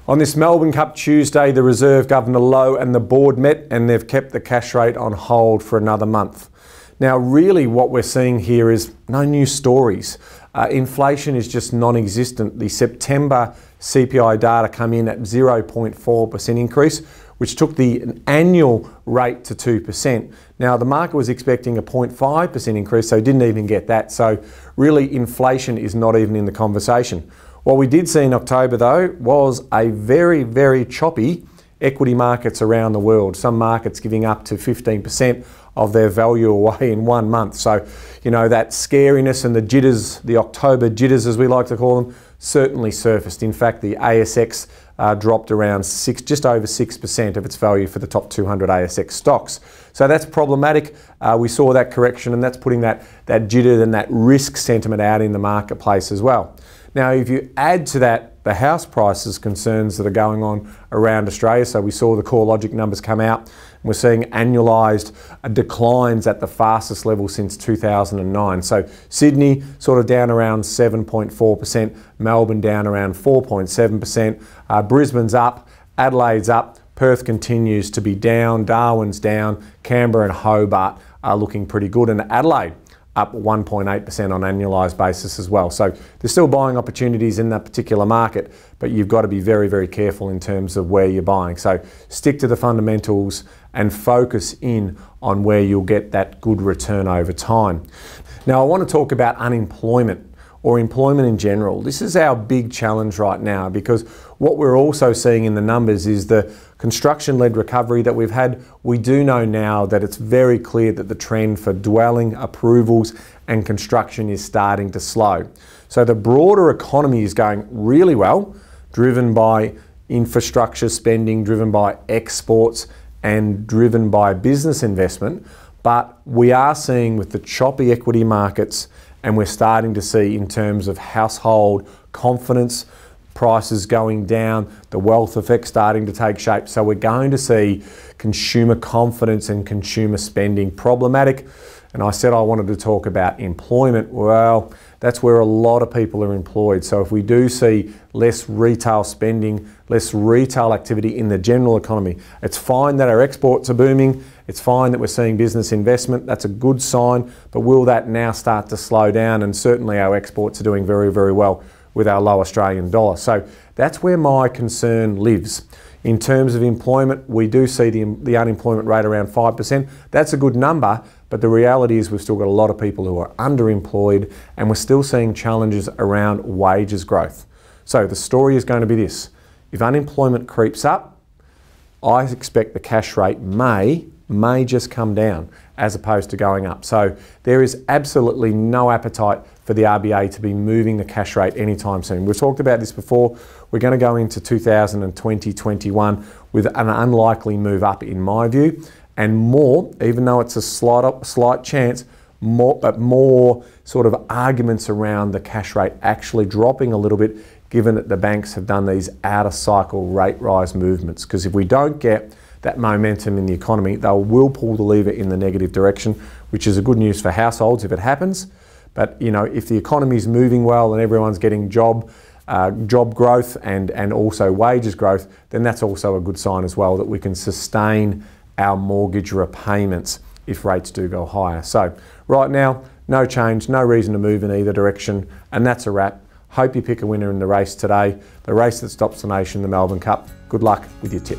On this Melbourne Cup Tuesday, the Reserve Governor Lowe and the board met and they've kept the cash rate on hold for another month. Now, really what we're seeing here is no new stories. Inflation is just non-existent. The September CPI data come in at 0.4% increase, which took the annual rate to 2%. Now, the market was expecting a 0.5% increase, so didn't even get that. So really, inflation is not even in the conversation. What we did see in October, though, was a very, very choppy equity markets around the world. Some markets giving up to 15% of their value away in 1 month. So, you know, that scariness and the jitters, the October jitters as we like to call them, certainly surfaced. In fact, the ASX dropped around just over 6% of its value for the top 200 ASX stocks. So that's problematic. We saw that correction, and that's putting that jitter and that risk sentiment out in the marketplace as well. Now, if you add to that the house prices concerns that are going on around Australia, so we saw the CoreLogic numbers come out, and we're seeing annualised declines at the fastest level since 2009. So Sydney sort of down around 7.4%, Melbourne down around 4.7%, Brisbane's up, Adelaide's up, Perth continues to be down, Darwin's down, Canberra and Hobart are looking pretty good, and Adelaide up 1.8% on an annualised basis as well. So there's still buying opportunities in that particular market, but you've got to be very, very careful in terms of where you're buying. So stick to the fundamentals and focus in on where you'll get that good return over time. Now, I want to talk about unemployment or employment in general. This is our big challenge right now, because what we're also seeing in the numbers is the construction-led recovery that we've had. We do know now that it's very clear that the trend for dwelling approvals and construction is starting to slow. So the broader economy is going really well, driven by infrastructure spending, driven by exports and driven by business investment. But we are seeing with the choppy equity markets, and we're starting to see in terms of household confidence, prices going down, the wealth effect starting to take shape. So we're going to see consumer confidence and consumer spending problematic. And I said I wanted to talk about employment. Well, that's where a lot of people are employed. So if we do see less retail spending, less retail activity in the general economy, it's fine that our exports are booming. It's fine that we're seeing business investment. That's a good sign. But will that now start to slow down? And certainly our exports are doing very, very well with our low Australian dollar. So that's where my concern lives. In terms of employment, we do see the unemployment rate around 5%. That's a good number, but the reality is we've still got a lot of people who are underemployed, and we're still seeing challenges around wages growth. So the story is going to be this: if unemployment creeps up, I expect the cash rate may just come down as opposed to going up. So there is absolutely no appetite for the RBA to be moving the cash rate anytime soon. We've talked about this before. We're going to go into 2020-21 with an unlikely move up, in my view, and more, even though it's a slight chance, more sort of arguments around the cash rate actually dropping a little bit, given that the banks have done these out-of-cycle rate rise movements. Because if we don't get that momentum in the economy, they will pull the lever in the negative direction, which is a good news for households if it happens. But you know, if the economy is moving well and everyone's getting job growth and also wages growth, then that's also a good sign as well that we can sustain our mortgage repayments if rates do go higher. So right now, no change, no reason to move in either direction, and that's a wrap. Hope you pick a winner in the race today, the race that stops the nation, the Melbourne Cup. Good luck with your tip.